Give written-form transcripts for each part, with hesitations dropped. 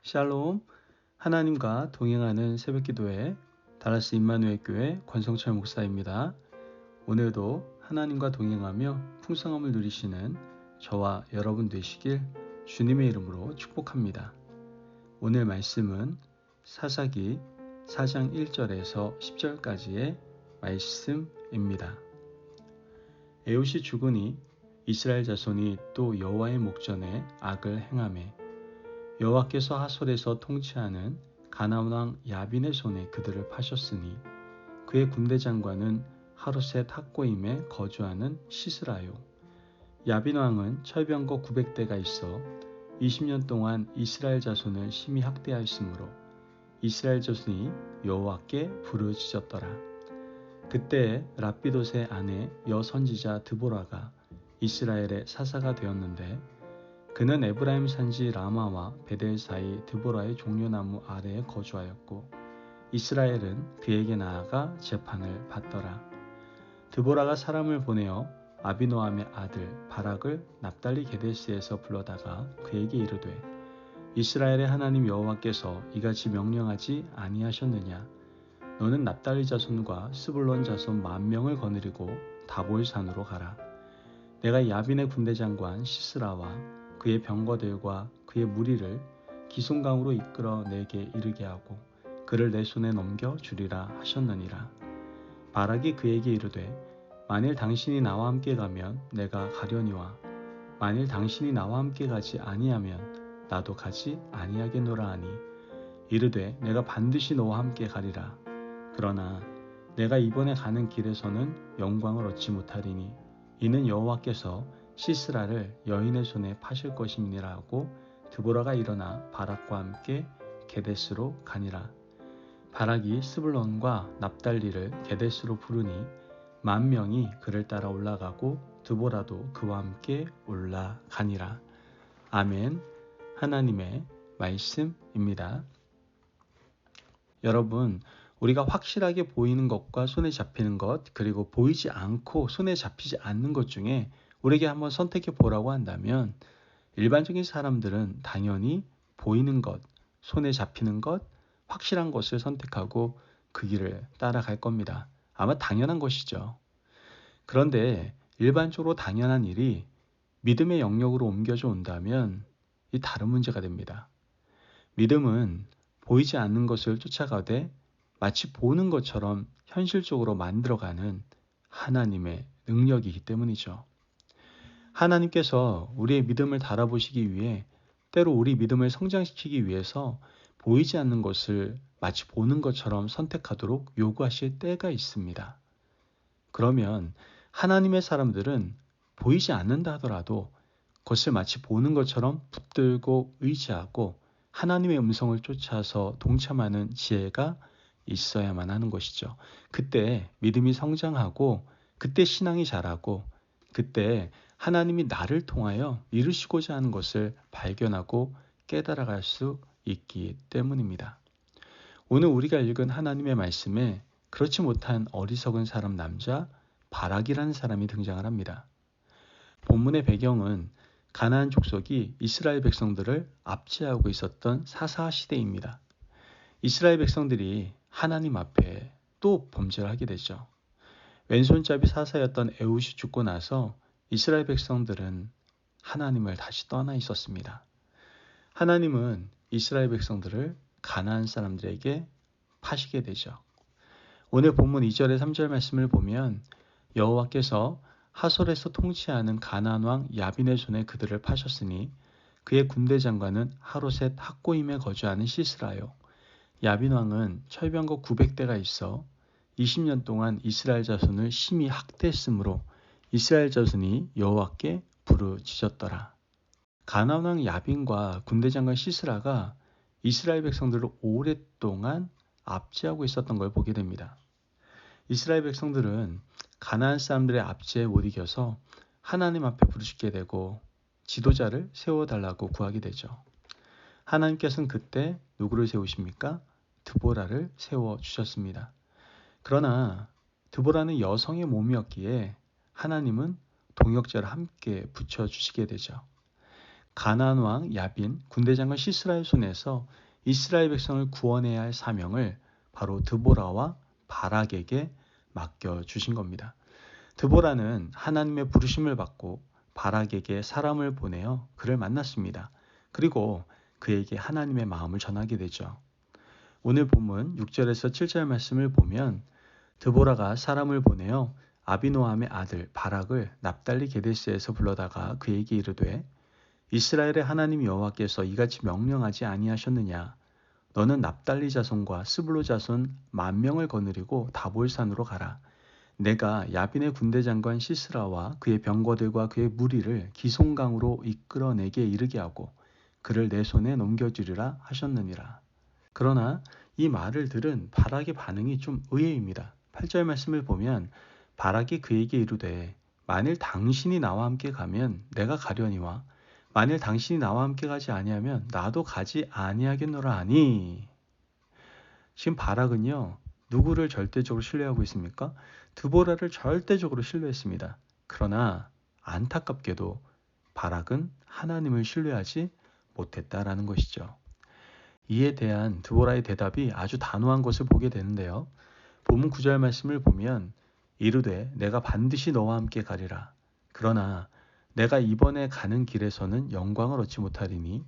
샬롬, 하나님과 동행하는 새벽기도회 다라스 임마누엘 교회 권성철 목사입니다. 오늘도 하나님과 동행하며 풍성함을 누리시는 저와 여러분 되시길 주님의 이름으로 축복합니다. 오늘 말씀은 사사기 4장 1절에서 10절까지의 말씀입니다. 에훗이 죽으니 이스라엘 자손이 또 여호와의 목전에 악을 행하매 여호와께서 하솔에서 통치하는 가나안 왕 야빈의 손에 그들을 파셨으니 그의 군대 장관은 하루셋 학고임에 거주하는 시스라요. 야빈 왕은 철병거 900대가 있어 20년 동안 이스라엘 자손을 심히 학대하였으므로 이스라엘 자손이 여호와께 부르짖었더라. 그때 랍비돗의 아내 여선지자 드보라가 이스라엘의 사사가 되었는데 그는 에브라임 산지 라마와 베델 사이 드보라의 종려나무 아래에 거주하였고 이스라엘은 그에게 나아가 재판을 받더라. 드보라가 사람을 보내어 아비노함의 아들 바락을 납달리 게데스에서 불러다가 그에게 이르되 이스라엘의 하나님 여호와께서 이같이 명령하지 아니하셨느냐. 너는 납달리 자손과 스불론 자손 10,000명을 거느리고 다볼산으로 가라. 내가 야빈의 군대 장관 시스라와 그의 병거들과 그의 무리를 기송강으로 이끌어 내게 이르게 하고 그를 내 손에 넘겨 주리라 하셨느니라. 바락이 그에게 이르되 만일 당신이 나와 함께 가면 내가 가려니와 만일 당신이 나와 함께 가지 아니하면 나도 가지 아니하겠노라 하니 이르되 내가 반드시 너와 함께 가리라. 그러나 내가 이번에 가는 길에서는 영광을 얻지 못하리니 이는 여호와께서 시스라를 여인의 손에 파실 것임이니라 하고 드보라가 일어나 바락과 함께 게데스로 가니라. 바락이 스불론과 납달리를 게데스로 부르니 10,000명이 그를 따라 올라가고 드보라도 그와 함께 올라가니라. 아멘. 하나님의 말씀입니다. 여러분, 우리가 확실하게 보이는 것과 손에 잡히는 것, 그리고 보이지 않고 손에 잡히지 않는 것 중에 우리에게 한번 선택해 보라고 한다면 일반적인 사람들은 당연히 보이는 것, 손에 잡히는 것, 확실한 것을 선택하고 그 길을 따라갈 겁니다. 아마 당연한 것이죠. 그런데 일반적으로 당연한 일이 믿음의 영역으로 옮겨져 온다면 이 다른 문제가 됩니다. 믿음은 보이지 않는 것을 쫓아가되 마치 보는 것처럼 현실적으로 만들어가는 하나님의 능력이기 때문이죠. 하나님께서 우리의 믿음을 달아보시기 위해 때로 우리 믿음을 성장시키기 위해서 보이지 않는 것을 마치 보는 것처럼 선택하도록 요구하실 때가 있습니다. 그러면 하나님의 사람들은 보이지 않는다 하더라도 그것을 마치 보는 것처럼 붙들고 의지하고 하나님의 음성을 쫓아서 동참하는 지혜가 있어야만 하는 것이죠. 그때 믿음이 성장하고 그때 신앙이 자라고 그때 하나님이 나를 통하여 이루시고자 하는 것을 발견하고 깨달아갈 수 있기 때문입니다. 오늘 우리가 읽은 하나님의 말씀에 그렇지 못한 어리석은 사람 남자 바락이라는 사람이 등장을 합니다. 본문의 배경은 가나안 족속이 이스라엘 백성들을 압제하고 있었던 사사 시대입니다. 이스라엘 백성들이 하나님 앞에 또 범죄를 하게 되죠. 왼손잡이 사사였던 에훗이 죽고 나서 이스라엘 백성들은 하나님을 다시 떠나 있었습니다. 하나님은 이스라엘 백성들을 가나안 사람들에게 파시게 되죠. 오늘 본문 2절에 3절 말씀을 보면 여호와께서 하솔에서 통치하는 가나안 왕 야빈의 손에 그들을 파셨으니 그의 군대 장관은 하루셋 학고임에 거주하는 시스라요. 야빈 왕은 철병거 900대가 있어 20년 동안 이스라엘 자손을 심히 학대했으므로 이스라엘 자손이 여호와께 부르짖었더라. 가나안 왕 야빈과 군대 장관 시스라가 이스라엘 백성들을 오랫동안 압제하고 있었던 걸 보게 됩니다. 이스라엘 백성들은 가나안 사람들의 압제에 못 이겨서 하나님 앞에 부르짖게 되고 지도자를 세워달라고 구하게 되죠. 하나님께서는 그때 누구를 세우십니까? 드보라를 세워주셨습니다. 그러나 드보라는 여성의 몸이었기에 하나님은 동역자를 함께 붙여주시게 되죠. 가나안 왕 야빈, 군대 장관 시스라의 손에서 이스라엘 백성을 구원해야 할 사명을 바로 드보라와 바락에게 맡겨주신 겁니다. 드보라는 하나님의 부르심을 받고 바락에게 사람을 보내어 그를 만났습니다. 그리고 그에게 하나님의 마음을 전하게 되죠. 오늘 본문 6절에서 7절 말씀을 보면 드보라가 사람을 보내어 아비노함의 아들 바락을 납달리 게데스에서 불러다가 그에게 이르되 이스라엘의 하나님 여호와께서 이같이 명령하지 아니하셨느냐. 너는 납달리 자손과 스불로 자손 10,000명을 거느리고 다볼산으로 가라. 내가 야빈의 군대 장관 시스라와 그의 병거들과 그의 무리를 기송강으로 이끌어내게 이르게 하고 그를 내 손에 넘겨주리라 하셨느니라. 그러나 이 말을 들은 바락의 반응이 좀 의외입니다. 8절 말씀을 보면 바락이 그에게 이르되 만일 당신이 나와 함께 가면 내가 가려니와 만일 당신이 나와 함께 가지 아니하면 나도 가지 아니하겠노라 하니. 지금 바락은요, 누구를 절대적으로 신뢰하고 있습니까? 드보라를 절대적으로 신뢰했습니다. 그러나 안타깝게도 바락은 하나님을 신뢰하지 못했다라는 것이죠. 이에 대한 드보라의 대답이 아주 단호한 것을 보게 되는데요. 본문 9절 말씀을 보면 이르되 내가 반드시 너와 함께 가리라. 그러나 내가 이번에 가는 길에서는 영광을 얻지 못하리니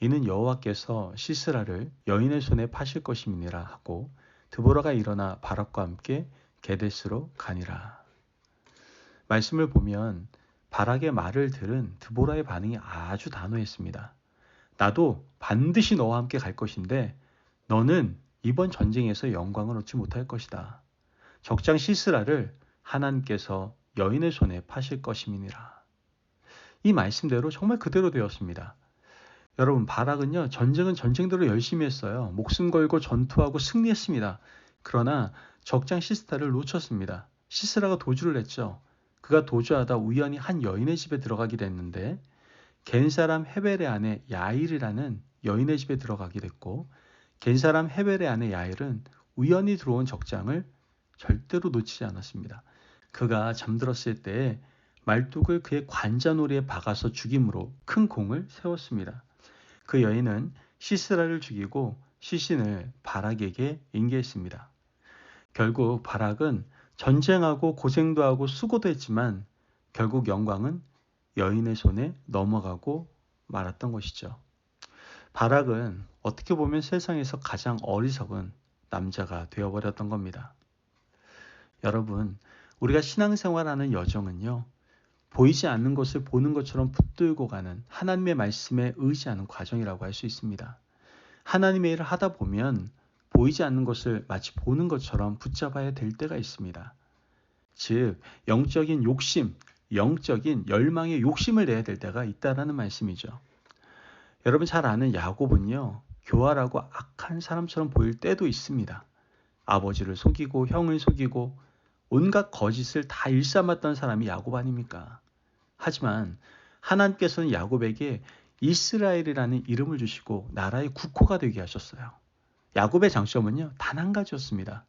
이는 여호와께서 시스라를 여인의 손에 파실 것임이니라 하고 드보라가 일어나 바락과 함께 게데스로 가니라. 말씀을 보면 바락의 말을 들은 드보라의 반응이 아주 단호했습니다. 나도 반드시 너와 함께 갈 것인데 너는 이번 전쟁에서 영광을 얻지 못할 것이다. 적장 시스라를 하나님께서 여인의 손에 파실 것임이니라. 이 말씀대로 정말 그대로 되었습니다. 여러분, 바락은요, 전쟁은 전쟁대로 열심히 했어요. 목숨 걸고 전투하고 승리했습니다. 그러나 적장 시스라를 놓쳤습니다. 시스라가 도주를 했죠. 그가 도주하다 우연히 한 여인의 집에 들어가게 됐는데 겐 사람 헤벨의 아내 야일이라는 여인의 집에 들어가게 됐고 겐 사람 헤벨의 아내 야일은 우연히 들어온 적장을 절대로 놓치지 않았습니다. 그가 잠들었을 때에 말뚝을 그의 관자놀이에 박아서 죽임으로 큰 공을 세웠습니다. 그 여인은 시스라를 죽이고 시신을 바락에게 인계했습니다. 결국 바락은 전쟁하고 고생도 하고 수고도 했지만 결국 영광은 여인의 손에 넘어가고 말았던 것이죠. 바락은 어떻게 보면 세상에서 가장 어리석은 남자가 되어버렸던 겁니다. 여러분, 우리가 신앙생활하는 여정은요, 보이지 않는 것을 보는 것처럼 붙들고 가는 하나님의 말씀에 의지하는 과정이라고 할 수 있습니다. 하나님의 일을 하다 보면 보이지 않는 것을 마치 보는 것처럼 붙잡아야 될 때가 있습니다. 즉, 영적인 욕심, 영적인 열망의 욕심을 내야 될 때가 있다라는 말씀이죠. 여러분 잘 아는 야곱은요, 교활하고 악한 사람처럼 보일 때도 있습니다. 아버지를 속이고 형을 속이고 온갖 거짓을 다 일삼았던 사람이 야곱 아닙니까? 하지만 하나님께서는 야곱에게 이스라엘이라는 이름을 주시고 나라의 국호가 되게 하셨어요. 야곱의 장점은요, 단 한 가지였습니다.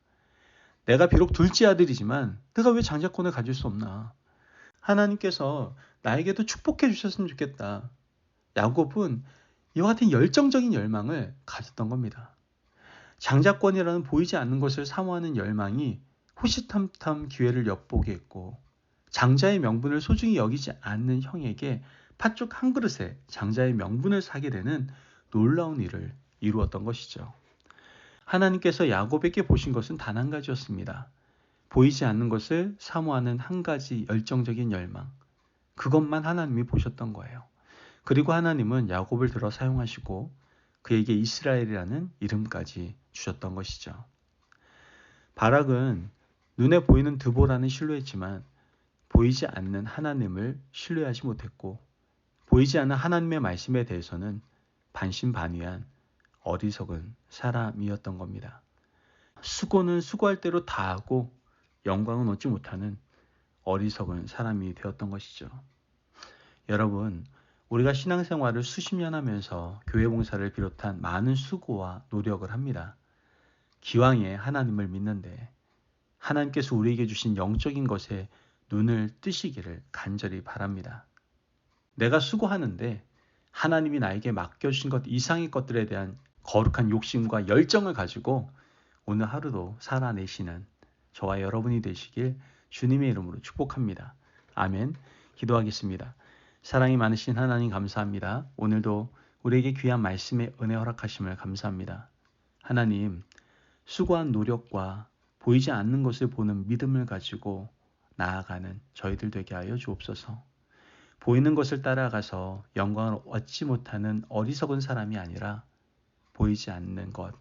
내가 비록 둘째 아들이지만 내가 왜 장자권을 가질 수 없나? 하나님께서 나에게도 축복해 주셨으면 좋겠다. 야곱은 이와 같은 열정적인 열망을 가졌던 겁니다. 장자권이라는 보이지 않는 것을 사모하는 열망이 호시탐탐 기회를 엿보게 했고 장자의 명분을 소중히 여기지 않는 형에게 팥죽 한 그릇에 장자의 명분을 사게 되는 놀라운 일을 이루었던 것이죠. 하나님께서 야곱에게 보신 것은 단 한 가지였습니다. 보이지 않는 것을 사모하는 한 가지 열정적인 열망. 그것만 하나님이 보셨던 거예요. 그리고 하나님은 야곱을 들어 사용하시고 그에게 이스라엘이라는 이름까지 주셨던 것이죠. 바락은 눈에 보이는 드보라는 신뢰했지만 보이지 않는 하나님을 신뢰하지 못했고 보이지 않는 하나님의 말씀에 대해서는 반신반의한 어리석은 사람이었던 겁니다. 수고는 수고할 대로 다 하고 영광은 얻지 못하는 어리석은 사람이 되었던 것이죠. 여러분, 우리가 신앙생활을 수십 년 하면서 교회 봉사를 비롯한 많은 수고와 노력을 합니다. 기왕에 하나님을 믿는데 하나님께서 우리에게 주신 영적인 것에 눈을 뜨시기를 간절히 바랍니다. 내가 수고하는데 하나님이 나에게 맡겨주신 것 이상의 것들에 대한 거룩한 욕심과 열정을 가지고 오늘 하루도 살아내시는 저와 여러분이 되시길 주님의 이름으로 축복합니다. 아멘. 기도하겠습니다. 사랑이 많으신 하나님 감사합니다. 오늘도 우리에게 귀한 말씀의 은혜 허락하심을 감사합니다. 하나님, 수고한 노력과 보이지 않는 것을 보는 믿음을 가지고 나아가는 저희들 되게 하여 주옵소서. 보이는 것을 따라가서 영광을 얻지 못하는 어리석은 사람이 아니라 보이지 않는 것,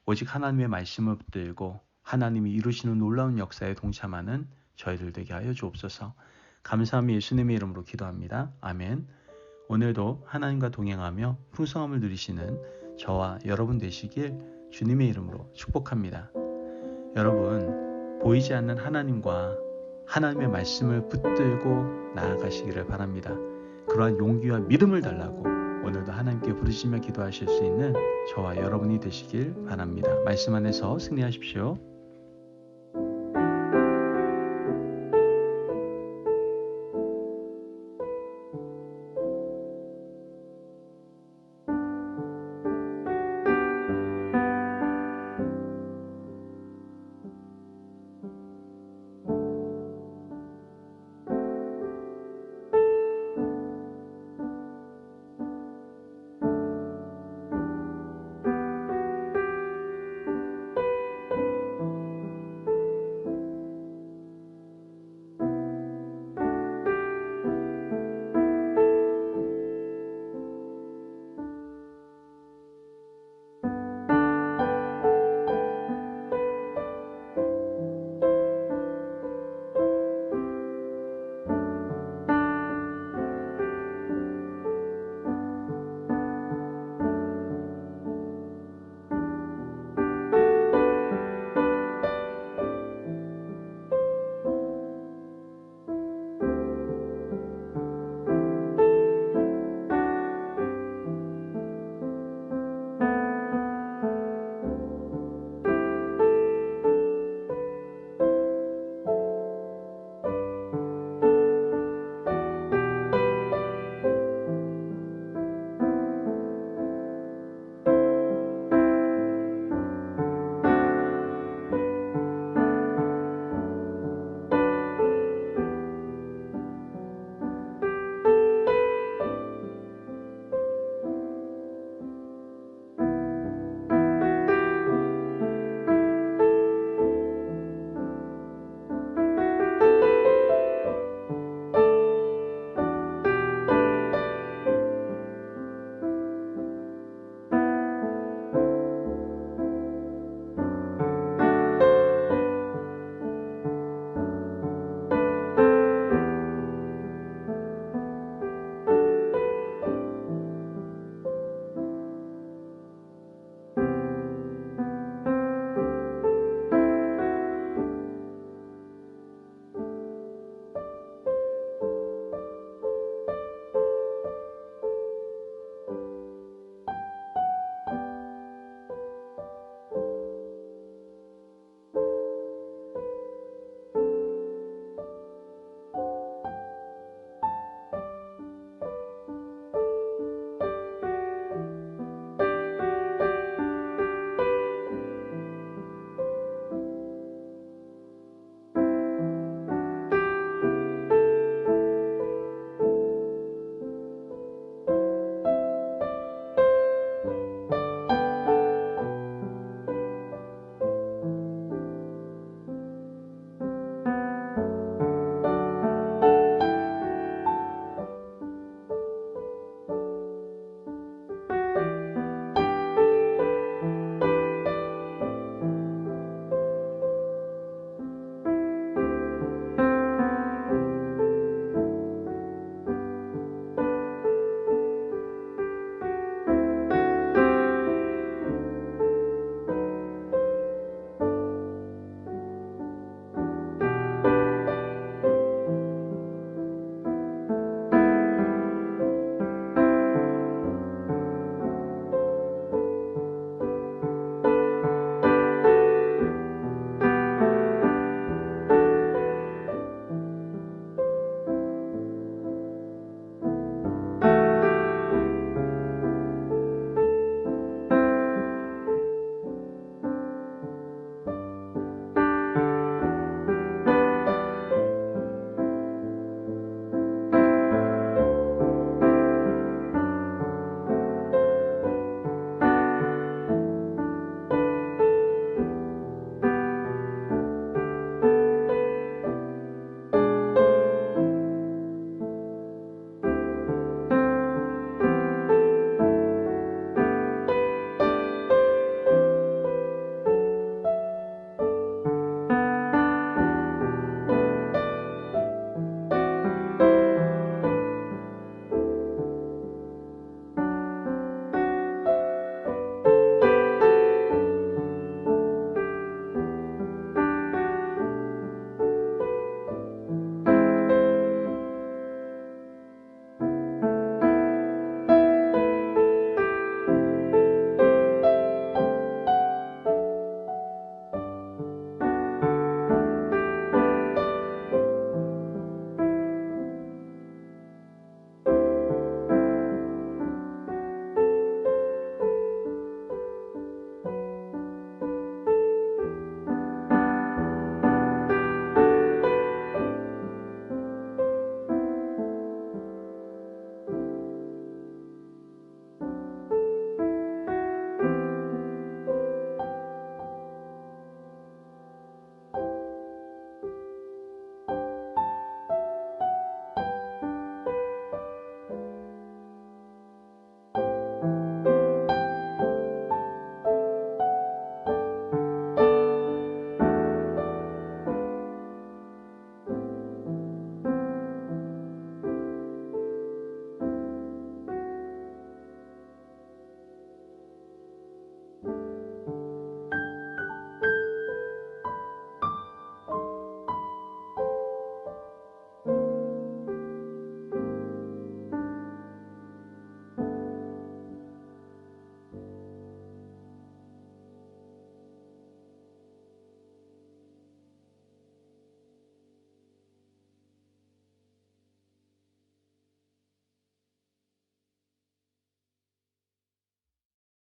오직 하나님의 말씀을 붙들고 하나님이 이루시는 놀라운 역사에 동참하는 저희들 되게 하여 주옵소서. 감사함이 예수님의 이름으로 기도합니다. 아멘. 오늘도 하나님과 동행하며 풍성함을 누리시는 저와 여러분 되시길 주님의 이름으로 축복합니다. 여러분, 보이지 않는 하나님과 하나님의 말씀을 붙들고 나아가시기를 바랍니다. 그러한 용기와 믿음을 달라고 오늘도 하나님께 부르시며 기도하실 수 있는 저와 여러분이 되시길 바랍니다. 말씀 안에서 승리하십시오.